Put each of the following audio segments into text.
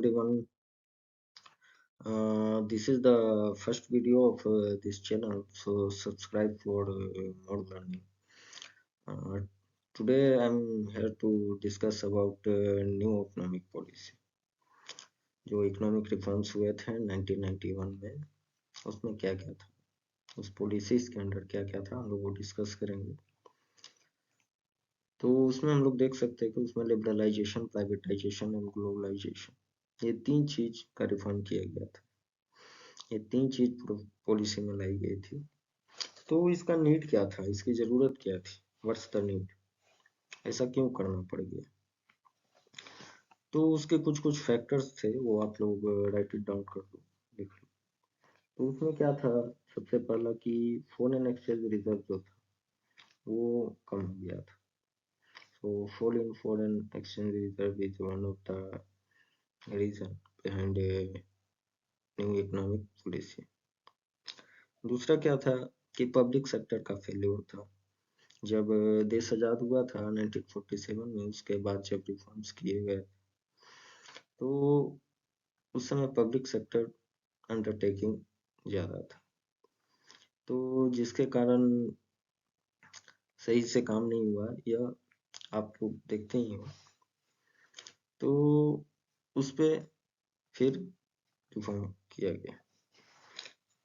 everyone. This is the first video of this channel, so subscribe for more learning. Uh, Today I'm here to discuss about new economic policy. जो economic reforms हुए थे 1991 में, उसमें क्या क्या था, उस पॉलिसीज के अंदर क्या क्या था, हम लोग वो डिस्कस करेंगे। तो उसमें हम लोग देख सकते हैं कि उसमें लिबरलाइजेशन, प्राइवेटाइजेशन एंड ग्लोबलाइजेशन, ये तीन चीज का रिफॉर्म किया गया था। ये तीन चीज पॉलिसी में लाई गई थी। तो इसका नीड क्या था, इसकी जरूरत क्या थी, व्हाट्स द नीड, ऐसा क्यों करना पड़ गया। तो उसके कुछ कुछ फैक्टर्स थे, वो आप लोग राइट इट डाउन कर लो, लिख लो। तो उसमें क्या था, सबसे पहला कि फॉरेन एक्सचेंज रिजर्व जो था वो कम हो गया था। So fall in foreign exchange reserve is one of the reason behind new economic policy. दूसरा क्या था कि पब्लिक सेक्टर का फेल्योर था। जब देश आजाद हुआ था 1947 में, उसके बाद जब रिफॉर्म्स किए गए तो उस समय पब्लिक सेक्टर अंडरटेकिंग ज्यादा था, तो जिसके कारण सही से काम नहीं हुआ, यह आप लोग देखते ही हो। तो उस पे फिर रिफॉर्म किया गया।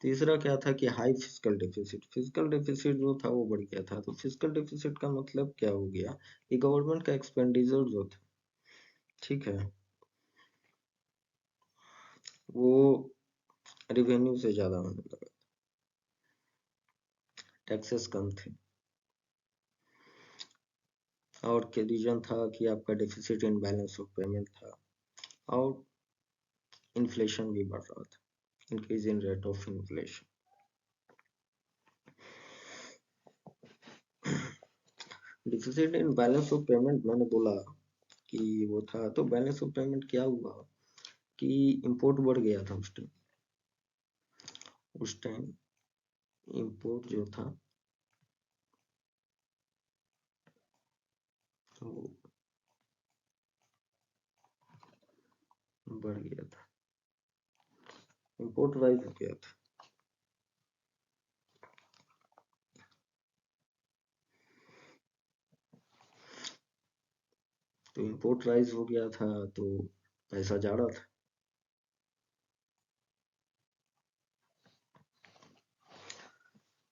तीसरा क्या था कि high physical deficit. Physical deficit जो था वो बढ़ गया था। तो फिजिकल डेफिसिट का मतलब क्या हो गया कि गवर्नमेंट का एक्सपेंडिचर जो था, ठीक है, वो रेवेन्यू से ज्यादा होने लगा, टैक्सेस कम थे। और के रीजन था कि आपका deficit in balance of payment था, और इन्फ्लेशन भी बढ़ रहा था, increase in rate of inflation. Deficit in balance of payment मैंने बोला कि वो था, तो बैलेंस ऑफ पेमेंट क्या हुआ कि इंपोर्ट बढ़ गया था उस टाइम इंपोर्ट जो था वो बढ़ गया था, इंपोर्ट राइज हो गया था। तो इंपोर्ट राइज हो गया था, तो पैसा जा रहा था।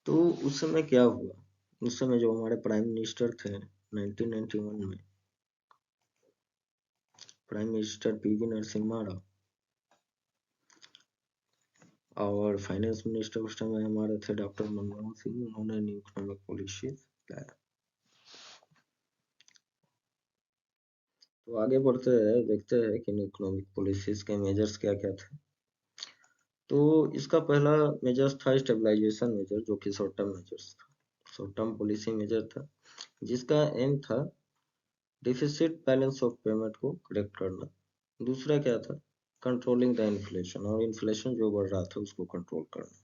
तो उस समय क्या हुआ, उस समय जो हमारे प्राइम मिनिस्टर थे 1991 में, prime minister PV Narasimha Rao, और फाइनेंस मिनिस्टर उस टाइम हमारे थे डॉक्टर मनमोहन सिंह। उन्होंने न्यू इकोनॉमिक पॉलिसी लाया। तो आगे बढ़ते हैं, देखते हैं कि न्यू इकोनॉमिक पॉलिसीज के मेजर्स क्या क्या थे। तो इसका पहला मेजर था स्टेबलाइजेशन मेजर, जो कि शॉर्ट टर्म मेजर्स था, शॉर्ट टर्म पॉलिसी मेजर था, जिसका एम था डिफिसिट बैलेंस ऑफ पेमेंट को करेक्ट करना। दूसरा क्या था, कंट्रोलिंग द इन्फ्लेशन, और इन्फ्लेशन जो बढ़ रहा था उसको कंट्रोल करना।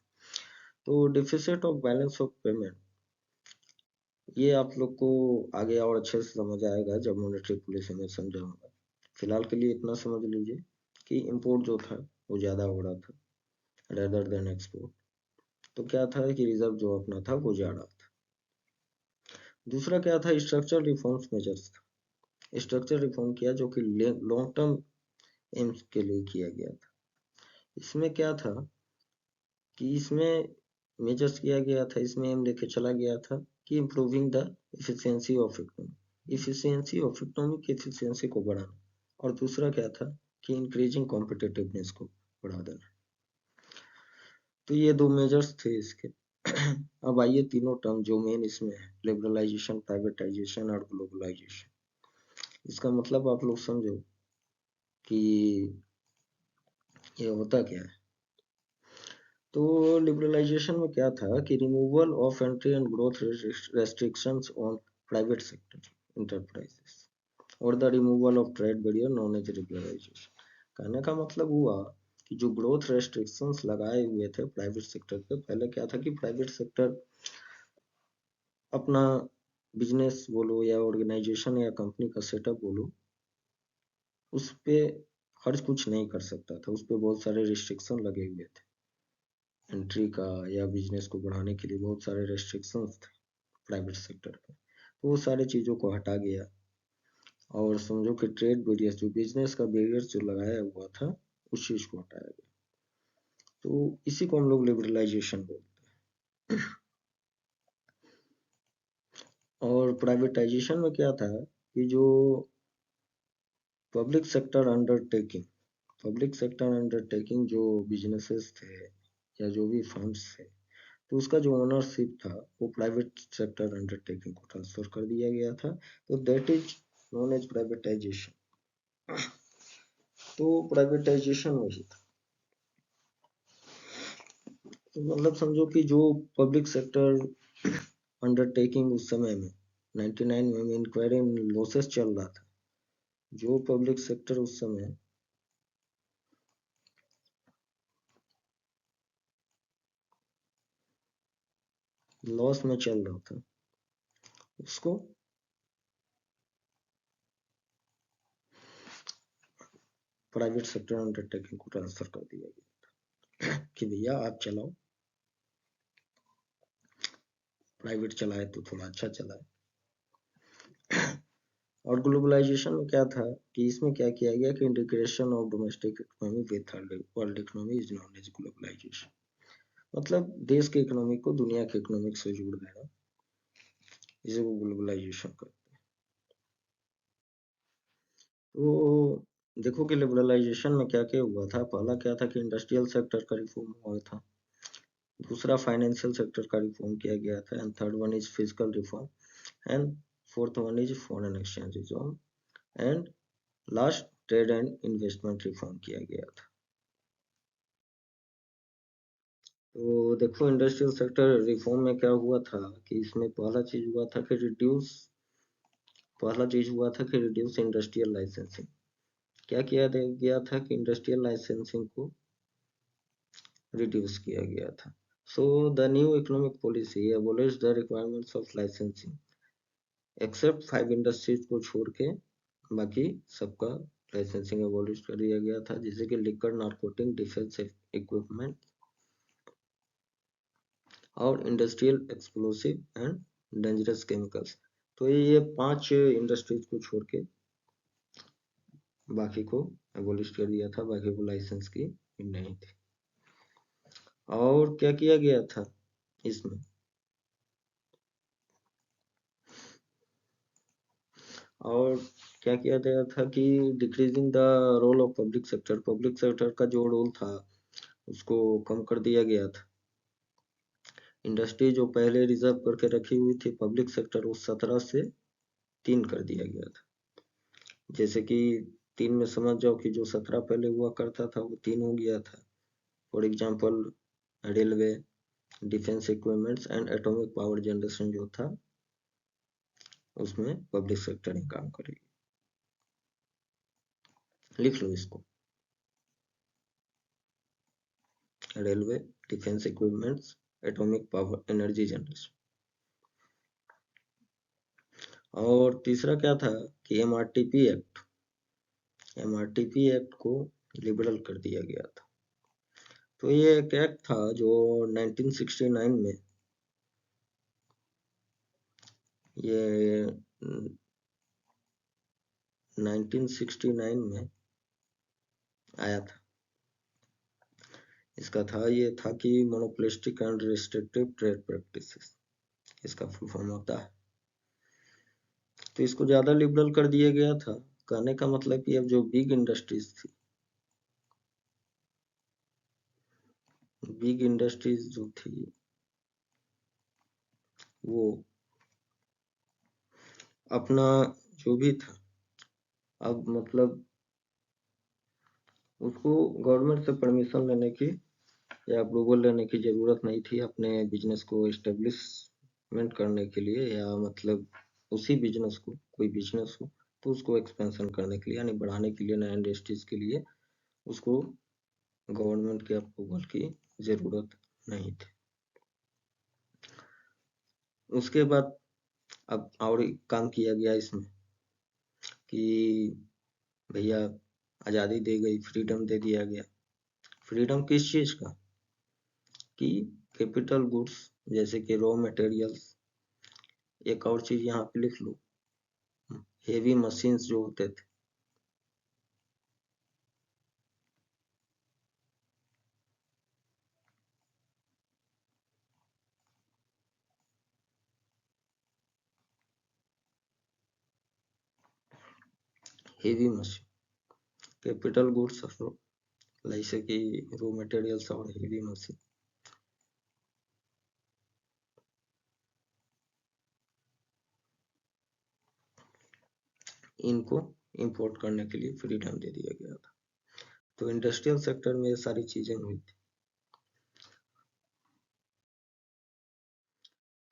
तो deficit of balance of payment, ये आप लोग को आगे और अच्छे से समझ आएगा जब मॉनेटरी पॉलिसी में समझाऊंगा। फिलहाल के लिए इतना समझ लीजिए कि इंपोर्ट जो था वो ज्यादा हो रहा था रेदर देन एक्सपोर्ट। तो क्या था कि रिजर्व जो अपना था वो जा रहा था। दूसरा क्या था, स्ट्रक्चर रिफॉर्म्स मेजर्स था। स्ट्रक्चर रिफॉर्म किया जो कि लॉन्ग टर्म एम्स के लिए किया गया था। इसमें क्या था कि इसमें मेजर्स किया गया था, इसमें एम लेके चला गया था कि improving the efficiency of economy, efficiency of economy की एफिशिएंसी को बढ़ाना। और दूसरा क्या था कि इंक्रीजिंग कॉम्पिटिटिवनेस को बढ़ा देना। तो ये दो मेजर्स थे इसके। अब आइए तीनों टर्म जो मेन इसमें है, लिबरलाइजेशन, प्राइवेटाइजेशन और ग्लोबलाइजेशन। इसका मतलब आप लोग समझो कि ये होता क्या है। तो लिबरलाइजेशन में क्या था कि removal of entry and growth restrictions on private sector enterprises और the removal of trade barrier known as liberalization. कहने का मतलब हुआ कि जो ग्रोथ रेस्ट्रिक्शंस लगाए हुए थे प्राइवेट सेक्टर पे, पहले क्या था कि प्राइवेट सेक्टर अपना बिजनेस बोलो या ऑर्गेनाइजेशन या कंपनी का सेटअप बोलो, उस पे खर्च कुछ नहीं कर सकता था, उस पे बहुत सारे रिस्ट्रिक्शन लगे हुए थे एंट्री का, या बिजनेस को बढ़ाने के लिए बहुत सारे रेस्ट्रिक्शंस थे प्राइवेट सेक्टर पे। तो वो सारी चीज़ों को हटा गया, और समझो कि ट्रेड बैरियर्स, जो बिजनेस का बैरियर्स जो लगाया हुआ था, उस चीज़ को हटाया गया। तो इसी को हम लोग लिबरलाइजेशन बोलते हैं। और प्राइवेटाइजेशन में क्या था कि जो public sector undertaking public sector undertaking जो बिजनेसेस थे या जो भी फर्म्स थे, तो उसका जो ओनरशिप था वो प्राइवेट सेक्टर अंडरटेकिंग को ट्रांसफर कर दिया गया था। तो that is known as privatization. तो प्राइवेटाइजेशन वही था। तो मतलब समझो कि जो पब्लिक सेक्टर अंडरटेकिंग उस समय में 99 में इंक्वायरी लॉसेस चल रहा था, जो पब्लिक सेक्टर उस समय लॉस में चल रहा था, उसको प्राइवेट सेक्टर अंडरटेकिंग को ट्रांसफर कर दिया गया कि भैया आप चलाओ, प्राइवेट चलाए तो थोड़ा अच्छा चलाए। और ग्लोबलाइजेशन में क्या था कि इसमें क्या किया गया कि integration of domestic economy with world economy is known as globalization. मतलब देश के इकोनॉमी को दुनिया के इकोनॉमिक से जोड़ देना, इसे वो ग्लोबलाइजेशन कर। तो देखो कि लिबरलाइजेशन में क्या क्या हुआ था। पहला क्या था कि इंडस्ट्रियल सेक्टर का रिफॉर्म हुआ था, दूसरा फाइनेंशियल सेक्टर का रिफॉर्म किया गया था, and third one is physical reform, and fourth one is foreign exchange reform, and last trade and investment reform किया गया था। तो देखो इंडस्ट्रियल सेक्टर रिफॉर्म में क्या हुआ था कि इसमें पहला चीज हुआ था कि रिड्यूस इंडस्ट्रियल लाइसेंसिंग। क्या किया गया था कि इंडस्ट्रियल लाइसेंसिंग को रिड्यूस किया गया था। So the new economic policy abolish the requirements of licensing except 5 industries को छोड़ के बाकी सबका लाइसेंसिंग एबोलिश कर दिया गया था, जैसे कि लिकर, नारकोटिक, डिफेंस इक्विपमेंट और industrial explosive and dangerous chemicals. तो ये 5 इंडस्ट्रीज को छोड़ के बाकी को एबोलिश कर दिया था, बाकी को लाइसेंस की नहीं थी। और क्या किया गया था इसमें, और क्या किया गया था कि decreasing the role of public sector का जो रोल था उसको कम कर दिया गया था। इंडस्ट्री जो पहले रिजर्व करके रखी हुई थी पब्लिक सेक्टर, उस 17 से 3 कर दिया गया था। जैसे कि 3 में समझ जाओ कि जो 17 पहले हुआ करता था वो 3 हो गया था। For example railway, defence equipments and atomic power generation जो था उसमें पब्लिक सेक्टर ही काम करेगी। लिख लो इसको, railway, defence equipments, atomic power energy generation. और तीसरा क्या था कि एमआरटीपी एक्ट को लिबरल कर दिया गया था। तो ये एक एक्ट था जो 1969 में ये 1969 में आया था। इसका था ये था कि monopolistic and restrictive trade practices, इसका फुल फॉर्म होता है। तो इसको ज्यादा लिबरल कर दिया गया था। कहने का मतलब कि अब जो बिग इंडस्ट्रीज जो थी वो अपना जो भी था, अब मतलब उसको गवर्नमेंट से परमिशन लेने की या अप्रूवल लेने की जरूरत नहीं थी अपने बिजनेस को एस्टेब्लिशमेंट करने के लिए, या मतलब उसी बिजनेस को, कोई बिजनेस हो तो उसको एक्सपेंशन करने के लिए यानी बढ़ाने के लिए, नया इंडस्ट्रीज के लिए उसको गवर्नमेंट के अप्रूवल की जरूरत नहीं थी। उसके बाद अब और एक काम किया गया इसमें कि भैया आज़ादी दी गई, फ्रीडम दे दिया गया। फ्रीडम किस चीज़ का? कि कैपिटल गुड्स जैसे कि रॉ मटेरियल्स, एक और चीज़ यहाँ पे लिख लो, हेवी मशीन्स जो होते थे, हेवी मशीन, कैपिटल गुड्स जैसे कि रॉ मटेरियल्स और हेवी मशीन, इनको इंपोर्ट करने के लिए फ्रीडम दे दिया गया था। तो इंडस्ट्रियल सेक्टर में ये सारी चीजें हुई थी।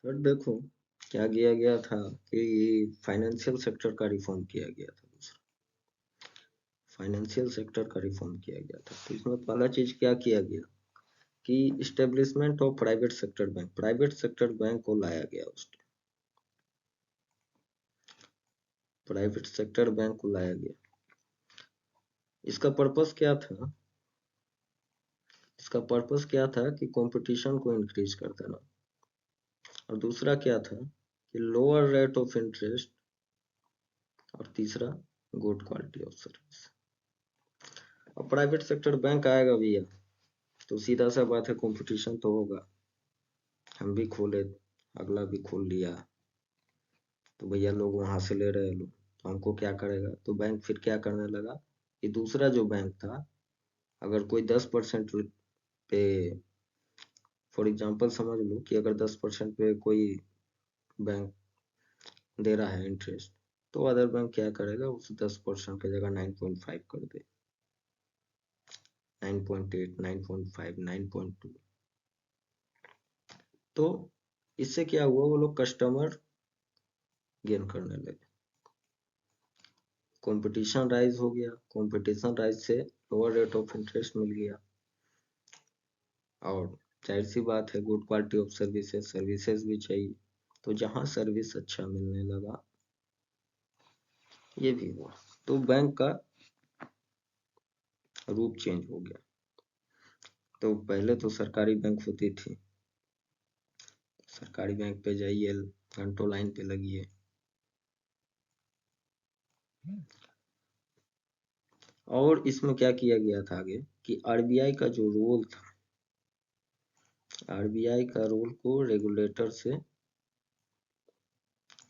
फिर देखो क्या किया गया था कि फाइनेंशियल सेक्टर का रिफॉर्म किया गया था। दूसरा, फाइनेंशियल सेक्टर का रिफॉर्म किया गया था। तो इसमें पहला चीज क्या किया गया कि establishment of private sector bank, private sector bank को लाया गया। उस प्राइवेट सेक्टर बैंक को लाया गया। इसका पर्पस क्या था? इसका पर्पस क्या था कि कंपटीशन को इंक्रीज कर देना, और दूसरा क्या था कि लोअर रेट ऑफ इंटरेस्ट, और तीसरा गुड क्वालिटी ऑफ सर्विस। अब प्राइवेट सेक्टर बैंक आएगा भैया, तो सीधा सा बात है कंपटीशन तो होगा। हम भी खोले, अगला भी खोल लिया, तो भैया लोग वहां से ले रहे लोग, तो हमको क्या करेगा? तो बैंक फिर क्या करने लगा कि दूसरा जो बैंक था, अगर कोई 10% पे, फॉर एग्जांपल समझ लो कि अगर 10% पे कोई बैंक दे रहा है इंटरेस्ट, तो अदर बैंक क्या करेगा? उस 10% की जगह 9.5 कर दे, 9.8, 9.5, 9.2। तो इससे क्या हुआ? वो लोग कस्टमर गेन करने लगे, कंपटीशन राइज हो गया, कंपटीशन राइज से लोअर रेट ऑफ इंटरेस्ट मिल गया, और जाहिर सी बात है good quality of services, services भी चाहिए, तो जहां सर्विस अच्छा मिलने लगा, ये भी हुआ, तो बैंक का रूप चेंज हो गया। तो पहले तो सरकारी बैंक होती थी, सरकारी बैंक पे जाइए, घंटों लाइन पे लगिए। और इसमें क्या किया गया था आगे कि आरबीआई का जो रोल था, आरबीआई का रोल को रेगुलेटर से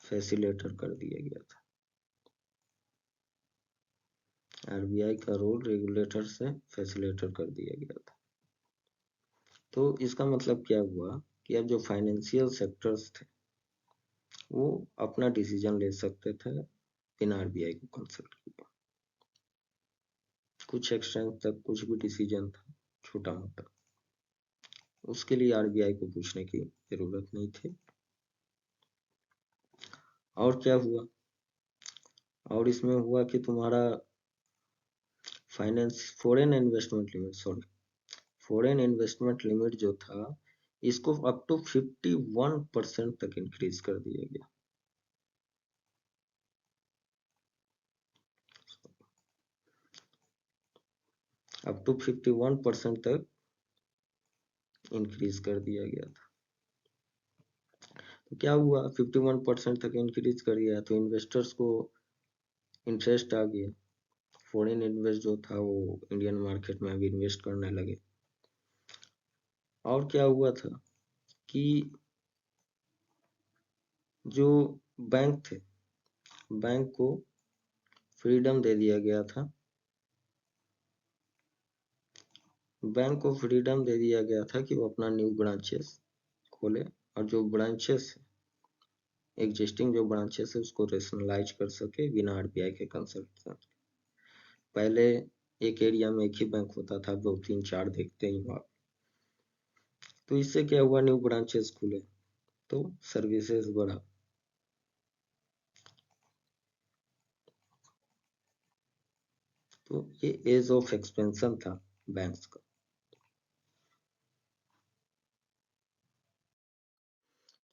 फैसिलेटर कर दिया गया था। आरबीआई का रोल रेगुलेटर से फैसिलेटर कर दिया गया था। तो इसका मतलब क्या हुआ कि अब जो फाइनेंशियल सेक्टर्स थे, वो अपना डिसीजन ले सकते थे बिना आरबीआई को कंसल्ट किए। कुछ एक्सटेंट तक कुछ भी डिसीजन था छोटा मोटा, उसके लिए आरबीआई को पूछने की जरूरत नहीं थी। और क्या हुआ? और इसमें हुआ कि तुम्हारा finance foreign investment limit, sorry, foreign investment limit जो था, इसको अप टू 51% तक इंक्रीज कर दिया गया। अप टू 51% तक इंक्रीज कर दिया गया था। तो क्या हुआ? 51% तक इंक्रीज कर दिया तो इन्वेस्टर्स को इंटरेस्ट आ गया, फॉरेन इन्वेस्ट जो था वो इंडियन मार्केट में अभी इन्वेस्ट करने लगे। और क्या हुआ था कि जो बैंक थे, बैंक को फ्रीडम दे दिया गया था, बैंक को फ्रीडम दे दिया गया था कि वो अपना न्यू ब्रांचेस खोले, और जो ब्रांचेस एग्जिस्टिंग जो ब्रांचेस है उसको रेशनलाइज कर सके बिना आरबीआई के कंसल्टेशन। पहले एक एरिया में एक ही बैंक होता था, 2 3 4 देखते ही हो आप। तो इससे क्या हुआ? न्यू ब्रांचेस खुले तो सर्विसेज बढ़ा। तो ये एज ऑफ एक्सपेंशन था बैंक्स का।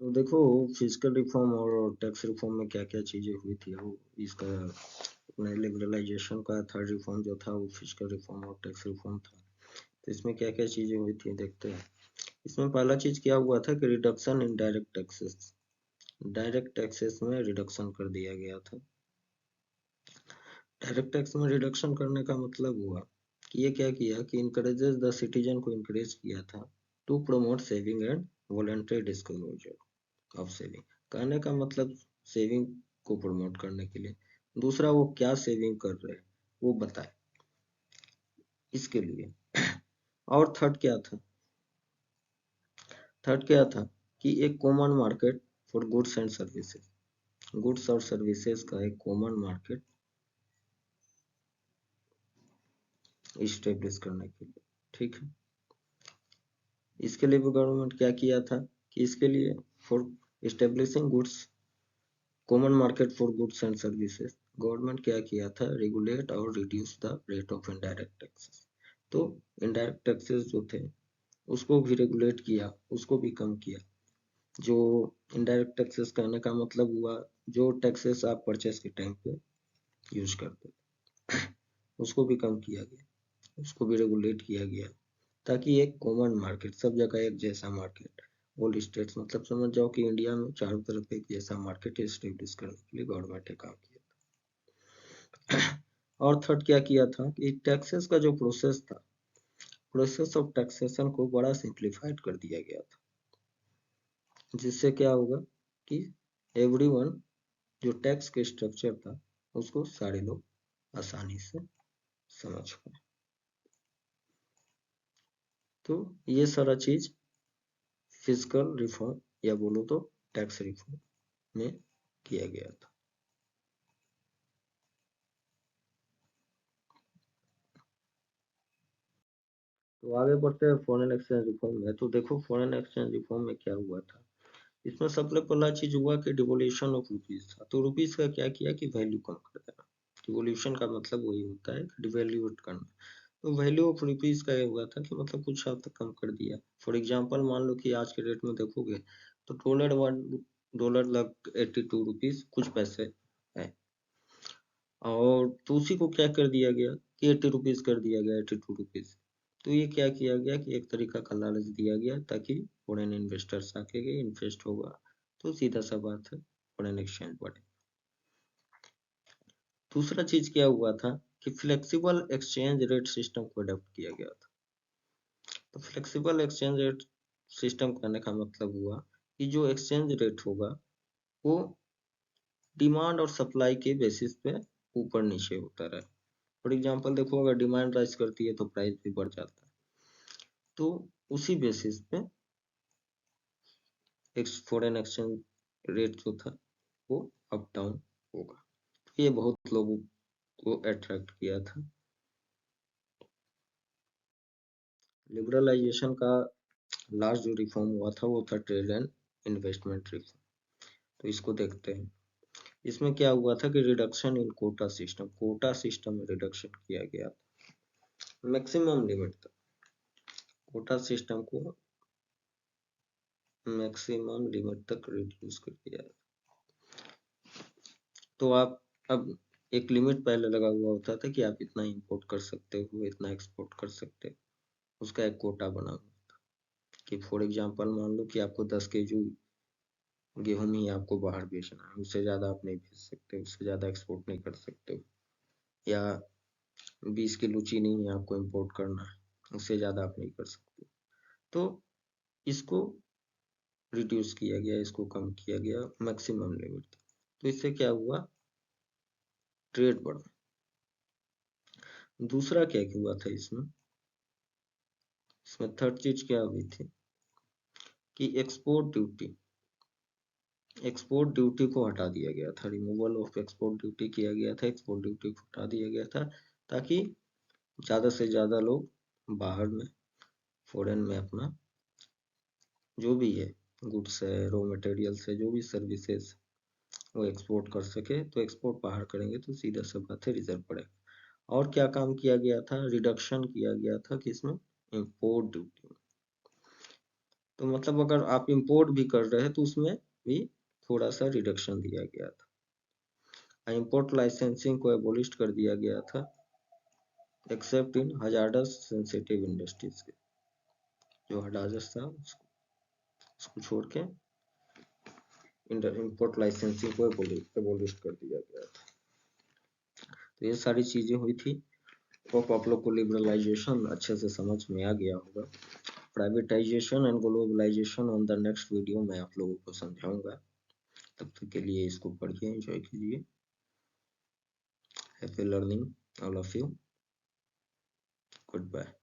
तो देखो फिजिकल रिफॉर्म और टैक्स रिफॉर्म में क्या क्या चीजें हुई थी, वो इसका अपने लिबरलाइजेशन का थर्ड रिफॉर्म जो था वो फिस्कल रिफॉर्म और टैक्स रिफॉर्म था। तो इसमें क्या क्या चीजें हुई थी देखते हैं। इसमें पहला चीज क्या हुआ था कि reduction in direct taxes, direct taxes में रिडक्शन कर दिया गया था। डायरेक्ट टैक्स में रिडक्शन करने का मतलब हुआ कि ये क्या किया कि इनकरेजेस द सिटीजन को इनकरेज किया था to promote saving and voluntary disclosure of saving. कहने का मतलब सेविंग को प्रमोट करने के लिए। दूसरा, वो क्या सेविंग कर रहे हैं वो बताए, इसके लिए। और थर्ड क्या था, थर्ड क्या था कि एक common market for goods and services, goods और सर्विसेज का एक कॉमन मार्केट इस्टेब्लिश करने के लिए। ठीक है, इसके लिए भी गवर्नमेंट क्या किया था कि इसके लिए for establishing goods, common market for goods and services, government क्या किया था, रेगुलेट और reduce the rate of indirect taxes. तो इनडायरेक्ट टैक्सेस जो थे उसको भी रेगुलेट किया, उसको भी कम किया। जो इनडायरेक्ट टैक्सेस कहने का मतलब हुआ जो टैक्सेस आप परचेस के टाइम पे यूज करते उसको भी कम किया गया, उसको भी रेगुलेट किया गया, ताकि एक कॉमन मार्केट, सब जगह एक जैसा मार्केट, ऑल स्टेट्स, मतलब समझ जाओ कि इंडिया में चारों तरफ एक जैसा मार्केट एस्टेब्लिश करने के लिए गवर्नमेंट ने काम किया। और थर्ड क्या किया था कि टैक्सेस का जो प्रोसेस था, प्रोसेस ऑफ टैक्सेशन को बड़ा सिंप्लीफाइड कर दिया गया था, जिससे क्या होगा कि एवरीवन, जो टैक्स के स्ट्रक्चर था उसको सारे लोग आसानी से समझ पाए। तो ये सारा चीज फिजिकल रिफॉर्म या बोलो तो टैक्स रिफॉर्म में किया गया था। तो आगे बढ़ते हैं फॉरेन एक्सचेंज रिफॉर्म में। तो देखो फॉरेन एक्सचेंज रिफॉर्म में क्या हुआ था। इसमें सबसे पहला चीज हुआ कि डिवोल्यूशन ऑफ रुपीज था। तो रुपीज का क्या किया कि वैल्यू कम कर देना। डिवोल्यूशन का मतलब वही होता है, डिवैल्यूएट करना। तो वैल्यू ऑफ रुपीज का ये हुआ था कि मतलब कुछ हद तक कम कर दिया। फॉर एग्जाम्पल मान लो कि आज के डेट में देखोगे तो डॉलर लग 82 रुपीज कुछ पैसे है, और तो उसी को क्या कर दिया गया कि 80 रुपीज कर दिया गया, 82 रुपीज। तो ये क्या किया गया कि एक तरीका का लालच दिया गया ताकि फॉरेन इन्वेस्टर्स आके इन्वेस्ट होगा, तो सीधा सा बात है फॉरेन एक्सचेंज बढ़े। दूसरा चीज क्या हुआ था कि फ्लेक्सिबल एक्सचेंज रेट सिस्टम को अडॉप्ट किया गया था। तो फ्लेक्सिबल एक्सचेंज रेट सिस्टम करने का मतलब हुआ कि जो एक्सचेंज रेट होगा वो डिमांड और सप्लाई के बेसिस पे ऊपर नीचे होता रहे। फॉर एग्जाम्पल देखो, अगर डिमांड राइज करती है तो प्राइस भी बढ़ जाता है, तो उसी बेसिस पे फॉरेन एक्सचेंज रेट जो था वो अप डाउन होगा। ये बहुत लोगों को अट्रैक्ट किया था। लिबरलाइजेशन का लास्ट जो रिफॉर्म हुआ था वो था ट्रेड एंड इन्वेस्टमेंट रिफॉर्म। तो इसको देखते हैं। इसमें क्या हुआ था कि reduction in quota system, quota system में रिडक्शन किया गया था मैक्सिमम लिमिट तक। कोटा सिस्टम को मैक्सिमम लिमिट तक रिड्यूस कर दिया। तो आप अब एक लिमिट पहले लगा हुआ होता था कि आप इतना इंपोर्ट कर सकते हो, इतना एक्सपोर्ट कर सकते हो, उसका एक कोटा बना हुआ था कि फॉर एग्जांपल मान लो कि आपको 10 kg गेहूं ही आपको बाहर बेचना है, उससे ज्यादा आप नहीं बेच सकते, उससे ज्यादा एक्सपोर्ट नहीं कर सकते हो। या 20 किलो चीनी ही आपको इंपोर्ट करना है, उससे ज्यादा आप नहीं कर सकते। तो इसको रिड्यूस किया गया, इसको कम किया गया मैक्सिमम लिमिट। तो इससे क्या हुआ, ट्रेड बढ़ा। दूसरा क्या हुआ था इसमें, इसमें थर्ड चीज क्या हुई थी कि एक्सपोर्ट ड्यूटी, एक्सपोर्ट ड्यूटी को हटा दिया गया था। रिमूवल ऑफ एक्सपोर्ट ड्यूटी किया गया था, एक्सपोर्ट ड्यूटी को हटा दिया गया था ताकि ज्यादा से ज्यादा लोग बाहर में, फॉरेन में अपना जो भी है गुड्स है, रॉ मटेरियल्स है, जो भी सर्विसेज वो एक्सपोर्ट कर सके। तो एक्सपोर्ट बाहर करेंगे तो सीधा सा बात है रिजर्व बढ़ेगा। और क्या काम किया गया था, रिडक्शन किया गया था किसमें, इम्पोर्ट ड्यूटी में। तो मतलब अगर आप इंपोर्ट भी कर रहे हैं तो उसमें भी थोड़ा सा रिडक्शन दिया गया था। इंपोर्ट लाइसेंसिंग को एबोलिश कर दिया गया था, एक्सेप्ट इन हजार्डस सेंसिटिव इंडस्ट्रीज के, जो हजार्डस था उसको छोड़ के इंपोर्ट लाइसेंसिंग को एबोलिश कर दिया गया था। तो ये सारी चीजें हुई थी। होप आप लोग को लिबरलाइजेशन अच्छे से समझ में आ गया होगा। Privatization and globalization on the next video में आप लोगों को समझाऊंगा। तब तक के लिए इसको पढ़िए, एंजॉय कीजिए। Happy learning all of you. Good bye.